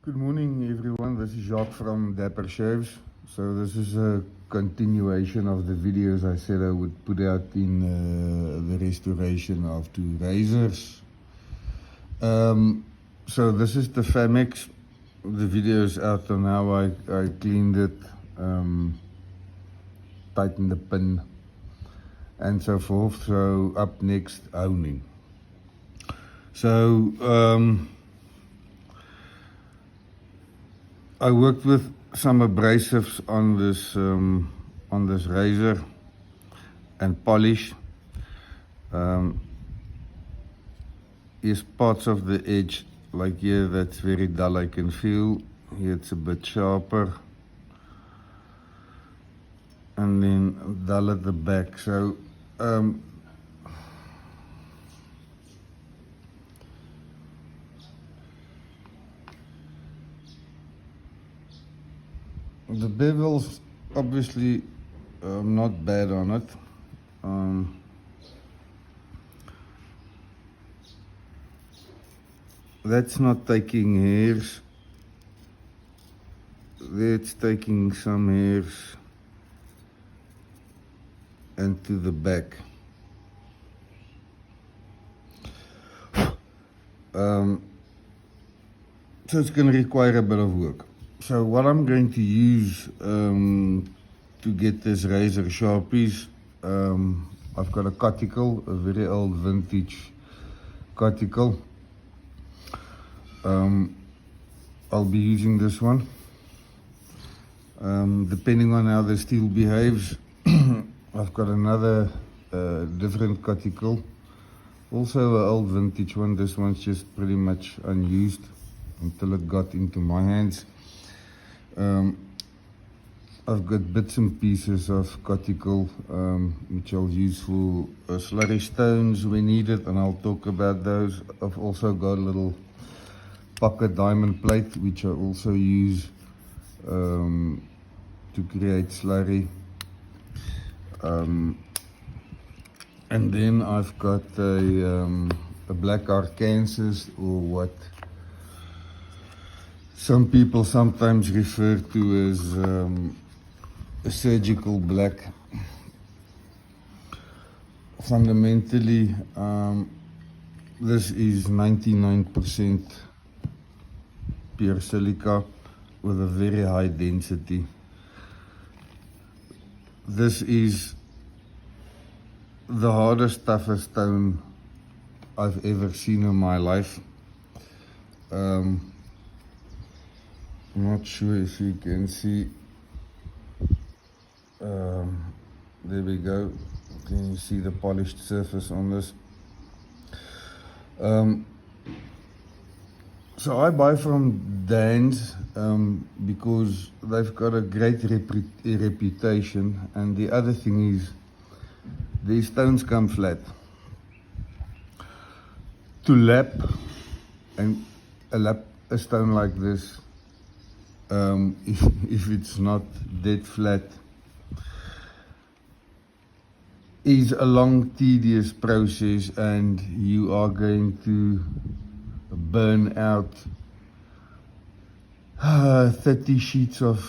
Good morning everyone, this is Jacques from Dapper Shaves. So this is a continuation of the videos I said I would put out in the restoration of two razors. So this is the Famex. The video is out on how I cleaned it, tightened the pin and so forth. So up next, honing. So I worked with some abrasives on this razor and polish. Here's parts of the edge, like here, that's very dull, I can feel. Here it's a bit sharper. And then dull at the back. So the bevel's obviously not bad on it. That's not taking hairs. That's taking some hairs and to the back. So it's going to require a bit of work. So what I'm going to use to get this razor sharpies, I've got a Coticule, a very old vintage Coticule. I'll be using this one. Depending on how the steel behaves, I've got another different Coticule, also an old vintage one. This one's just pretty much unused until it got into my hands. I've got bits and pieces of Coticule which I'll use for Slurry Stones when needed, and I'll talk about those. I've also got a little pocket diamond plate which I also use to create slurry. And then I've got a black Arkansas, or what some people sometimes refer to as a surgical black. Fundamentally, this is 99% pure silica with a very high density. This is the hardest, toughest stone I've ever seen in my life. I'm not sure if you can see. There we go. Can you see the polished surface on this? So I buy from Dan's because they've got a great reputation, and the other thing is these stones come flat. To lap a stone like this, if it's not dead flat, is a long, tedious process, and you are going to burn out 30 sheets of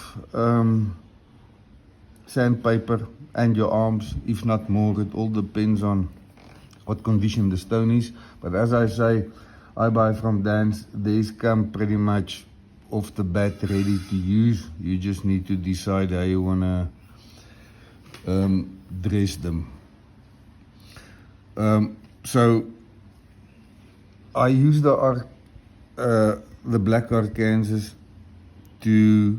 sandpaper and your arms, if not more. It all depends on what condition the stone is. But as I say, I buy from Dan's. These come pretty much off the bat ready to use. You just need to decide how you want to dress them. So I use the black Arkansas to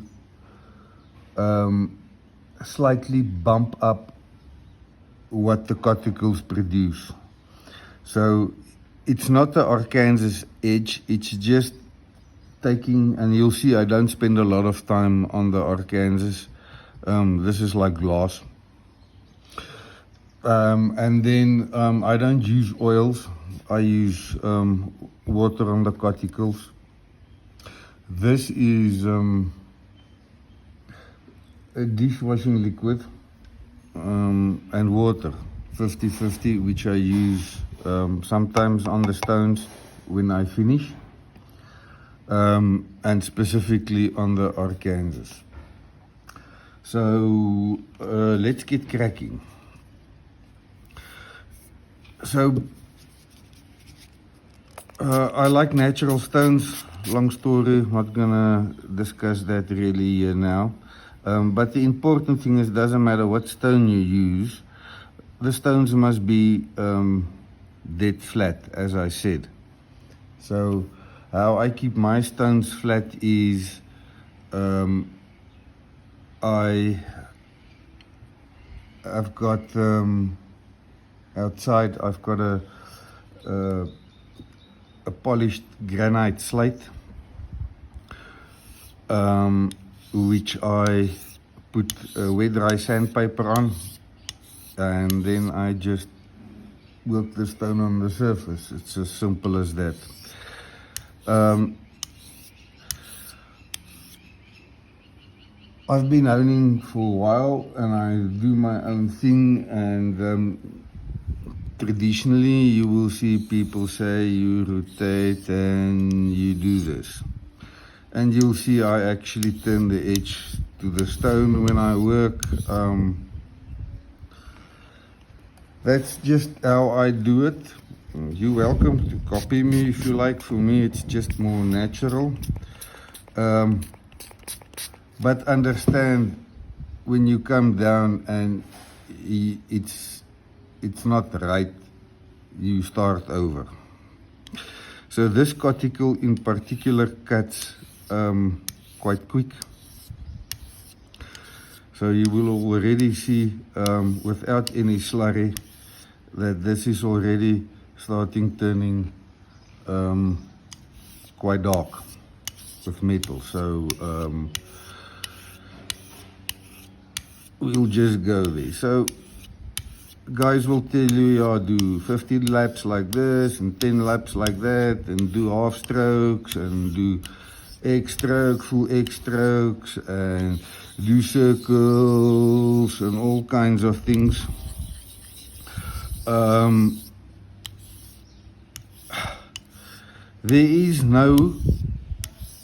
slightly bump up what the Coticules produce. So it's not the Arkansas edge, it's just taking, and you'll see I don't spend a lot of time on the Arkansas. This is like glass. And then I don't use oils. I use water on the Coticules. This is a dishwashing liquid and water, 50-50, which I use sometimes on the stones when I finish. and specifically on the Arkansas. So let's get cracking. So I like natural stones. Long story, not gonna discuss that really here now. But the important thing is, doesn't matter what stone you use, the stones must be dead flat, as I said. So how I keep my stones flat is I've got outside I've got a polished granite slate, which I put vid3 sandpaper on, and then I just work the stone on the surface. It's as simple as that. I've been honing for a while, and I do my own thing, and traditionally you will see people say you rotate and you do this, and you'll see I actually turn the edge to the stone when I work. That's just how I do it. You're welcome to copy me if you like. For me it's just more natural. But understand, when you come down and it's not right, you start over. So this Coticule in particular cuts quite quick. So you will already see without any slurry that this is already starting turning quite dark with metal. So we'll just go there. So guys will tell you, yeah, do 15 laps like this and 10 laps like that, and do half strokes and do X stroke, full X strokes, and do circles and all kinds of things. There is no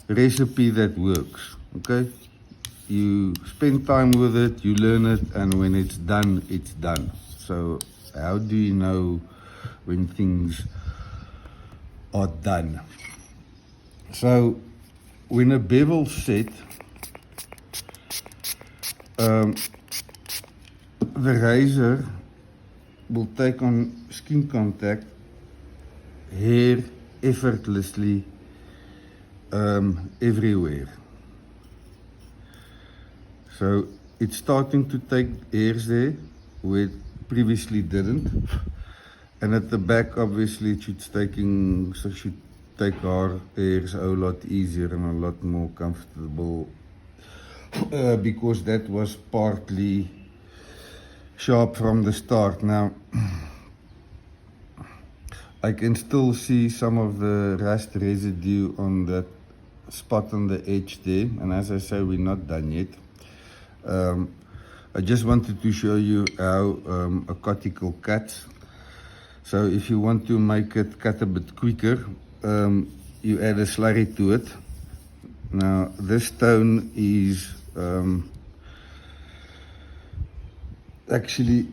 recipe that works, okay? You spend time with it, you learn it, and when it's done, it's done. So how do you know when things are done? So when a bevel's set, the razor will take on skin contact, hair effortlessly everywhere. So it's starting to take hairs there where it previously didn't, and at the back obviously it should take our hairs a lot easier and a lot more comfortable, because that was partly sharp from the start. Now I can still see some of the rust residue on that spot on the edge there, and as I say, we're not done yet. I just wanted to show you how a Coticule cuts. So if you want to make it cut a bit quicker, you add a slurry to it. Now this stone is actually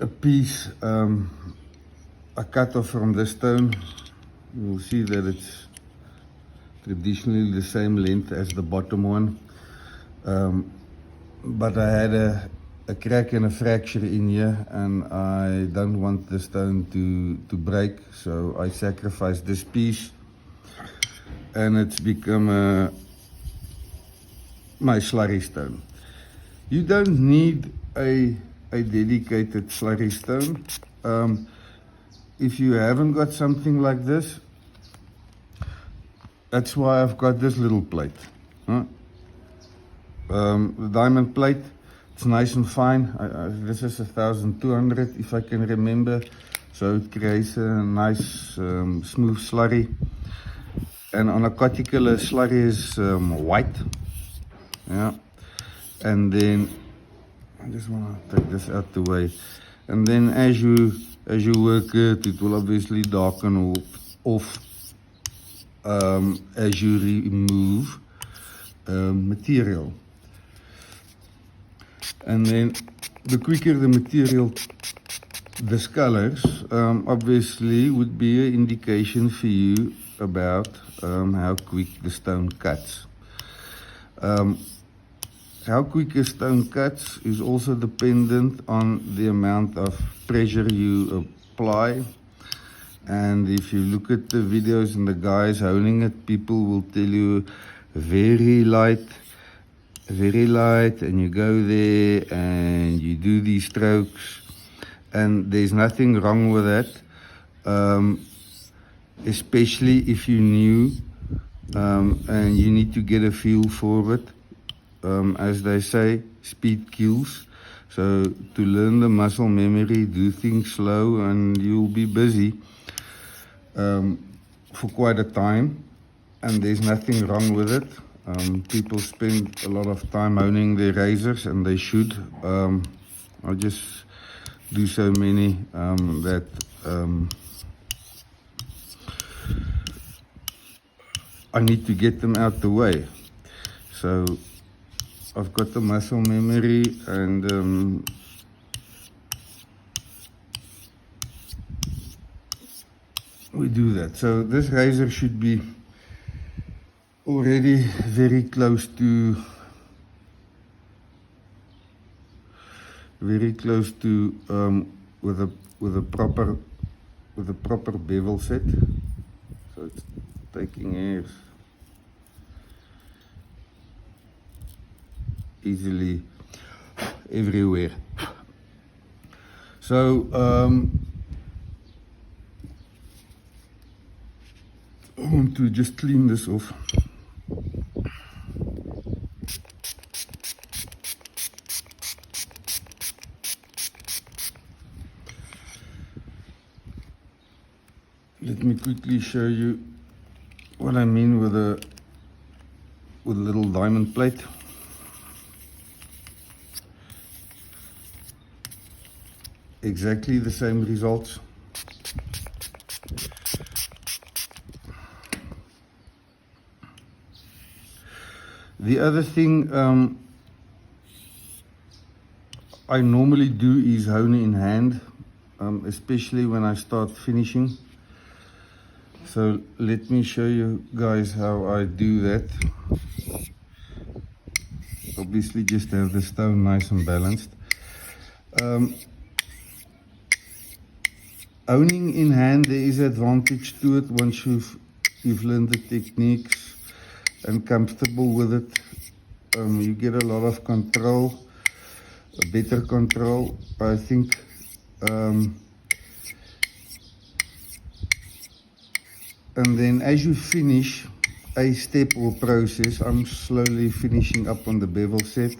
a piece, a cut off from the stone. You'll see that it's traditionally the same length as the bottom one. But I had a crack and a fracture in here, and I don't want the stone to break, so I sacrificed this piece, and it's become my slurry stone. You don't need a dedicated slurry stone. If you haven't got something like this, that's why I've got this little plate. The diamond plate, it's nice and fine. This is 1200 if I can remember, so it creates a nice smooth slurry. And on a Coticule, slurry is white, yeah. And then I just want to take this out the way, and then as you work it, it will obviously darken off. as you remove material. And then the quicker the material discolors, obviously would be an indication for you about how quick the stone cuts. How quick a stone cuts is also dependent on the amount of pressure you apply. And if you look at the videos and the guys honing it, people will tell you very light, and you go there and you do these strokes, and there's nothing wrong with that, especially if you're new and you need to get a feel for it. As they say, speed kills. So to learn the muscle memory, do things slow and you'll be busy for quite a time, and there's nothing wrong with it. People spend a lot of time honing their razors, and they should. I just do so many that I need to get them out the way. So I've got the muscle memory, and we do that. So this razor should be already very close to with a proper bevel set. So it's taking hairs easily everywhere. So I want to just clean this off. Let me quickly show you what I mean with a little diamond plate. Exactly the same results. The other thing I normally do is hone in hand, especially when I start finishing. So let me show you guys how I do that. Obviously just have the stone nice and balanced. Honing in hand, there is advantage to it once you've learned the techniques and comfortable with it. You get a lot of control, a better control, I think. And then as you finish a step or process, I'm slowly finishing up on the bevel set.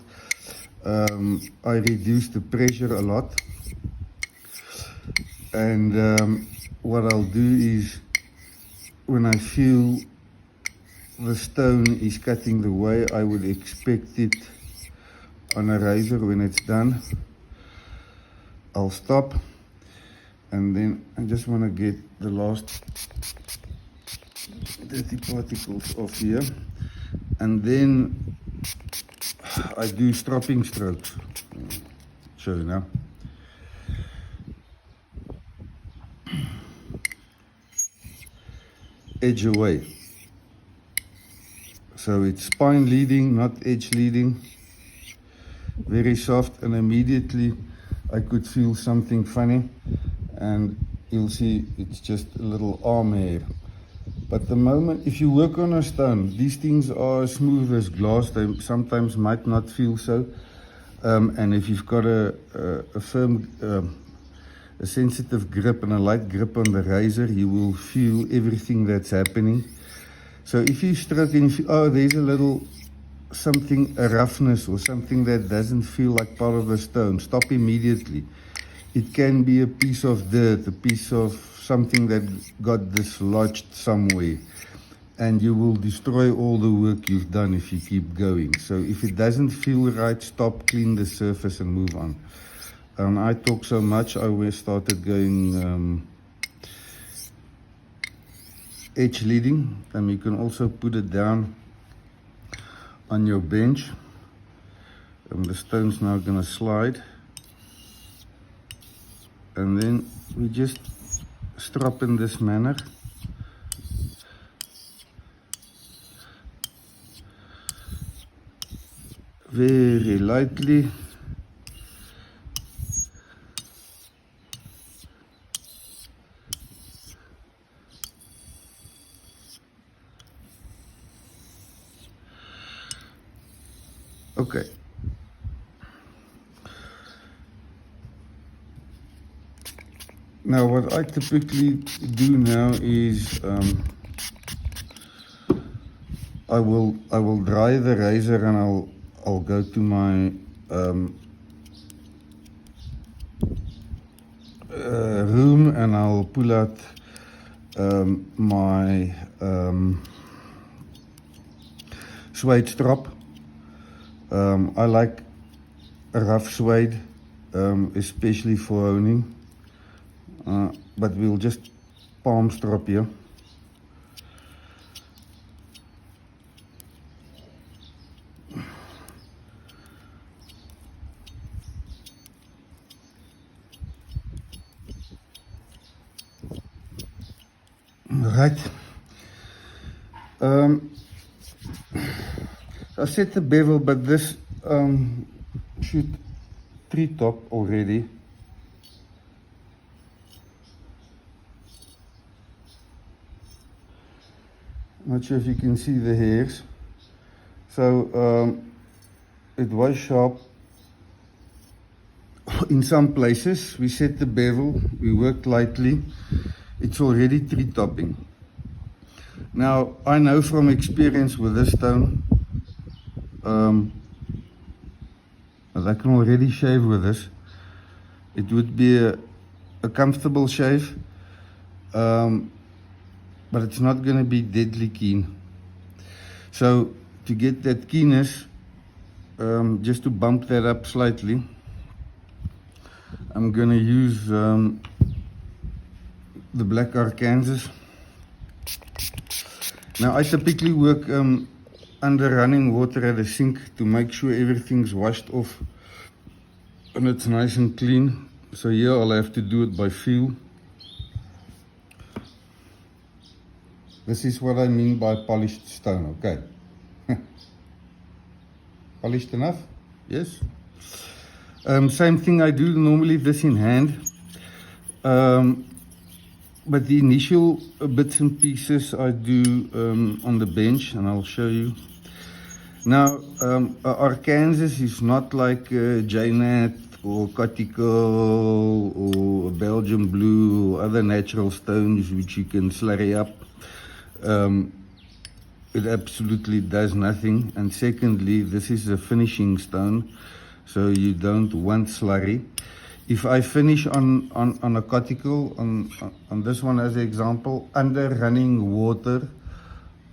I reduce the pressure a lot. And what I'll do is, when I feel the stone is cutting the way I would expect it on a razor when it's done, I'll stop. And then I just want to get the last dirty particles off here, and then I do stropping strokes. Show you now. Edge away, so it's spine leading, not edge leading. Very soft, and immediately I could feel something funny, and you'll see it's just a little arm hair. But the moment, if you work on a stone, these things are smooth as glass. They sometimes might not feel so. And if you've got a firm, a sensitive grip and a light grip on the razor, you will feel everything that's happening. So if you stroke and you feel, oh, there's a little something, a roughness or something that doesn't feel like part of the stone, stop immediately. It can be a piece of dirt, a piece of something that got dislodged somewhere, and you will destroy all the work you've done if you keep going. So if it doesn't feel right, stop, clean the surface and move on. I talk so much, I started going edge leading, and you can also put it down on your bench. The stone's now going to slide, and then we just strop in this manner. Very lightly. Okay. Now what I typically do now is I will dry the razor, and I'll go to my room, and I'll pull out my suede strop. I like a rough suede, especially for honing, but we'll just palm strop here. Right. I set the bevel, but this should treetop already. Not sure if you can see the hairs. So it was sharp. In some places we set the bevel, we worked lightly, it's already treetopping. Now I know from experience with this stone that I can already shave with this. It would be a comfortable shave, but it's not going to be deadly keen. So to get that keenness, just to bump that up slightly, I'm going to use the black Arkansas. Now I typically work under running water at a sink to make sure everything's washed off and it's nice and clean. So here I'll have to do it by feel. This is what I mean by polished stone, okay. Polished enough? Yes. Same thing, I do normally this in hand. But the initial bits and pieces I do on the bench, and I'll show you. Now, Arkansas is not like Janet or Coticule or Belgian blue or other natural stones which you can slurry up. It absolutely does nothing. And secondly, this is a finishing stone, so you don't want slurry. If I finish on a Coticule, on this one as an example, under running water,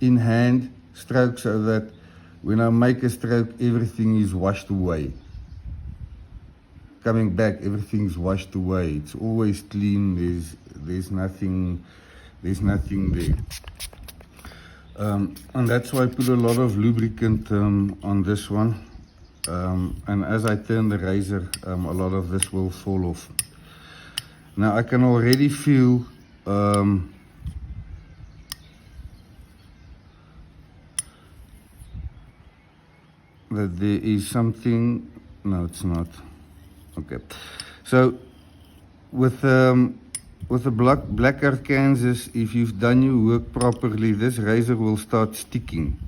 in hand stroke, so that when I make a stroke, everything is washed away. Coming back, everything's washed away. It's always clean. There's nothing there. And that's why I put a lot of lubricant on this one. And as I turn the razor, a lot of this will fall off. Now I can already feel that there is something. No, it's not. Okay. So with the black Arkansas, if you've done your work properly, this razor will start sticking.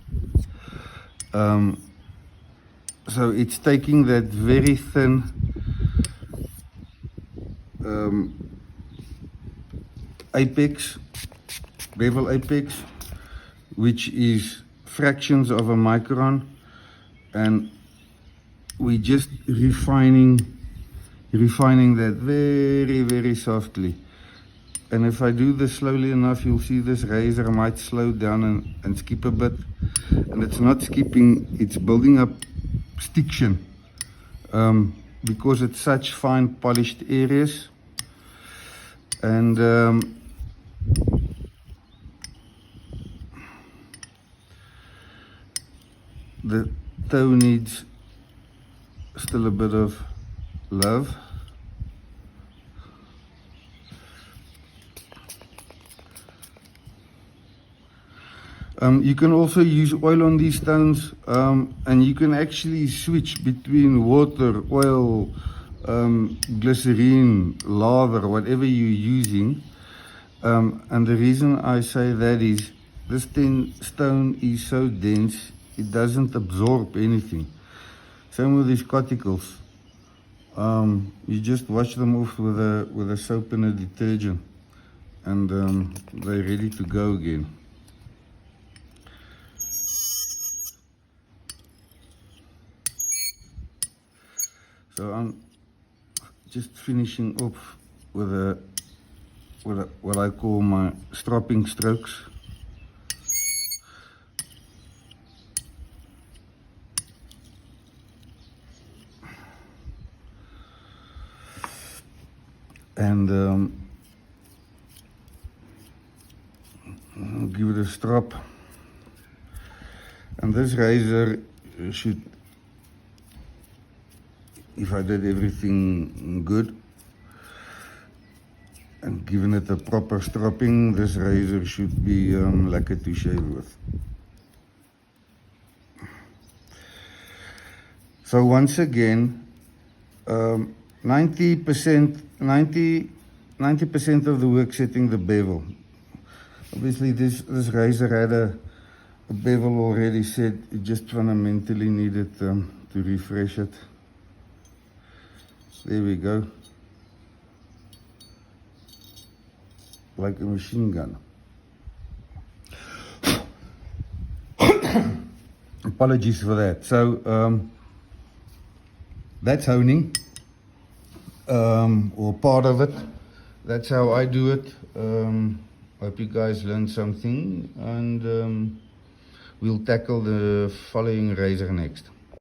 So it's taking that very thin apex, bevel apex, which is fractions of a micron, and we just refining that very, very softly. And if I do this slowly enough, you'll see this razor might slow down and skip a bit. And it's not skipping, it's building up stiction, because it's such fine polished areas. And the toe needs still a bit of love. You can also use oil on these stones, and you can actually switch between water, oil, glycerine, lava, whatever you're using. And the reason I say that is this stone is so dense, it doesn't absorb anything. Same with these coticles. You just wash them off with a soap and a detergent, and they're ready to go again. So I'm just finishing off with what I call my stropping strokes. And give it a strop. And this razor should, if I did everything good and given it a proper stropping, this razor should be lekker to shave with. So once again, 90% of the work setting the bevel. Obviously this razor had a bevel already set, it just fundamentally needed to refresh it. There we go. Like a machine gun. Apologies for that. So that's honing, or part of it. That's how I do it. Hope you guys learned something, and we'll tackle the following razor next.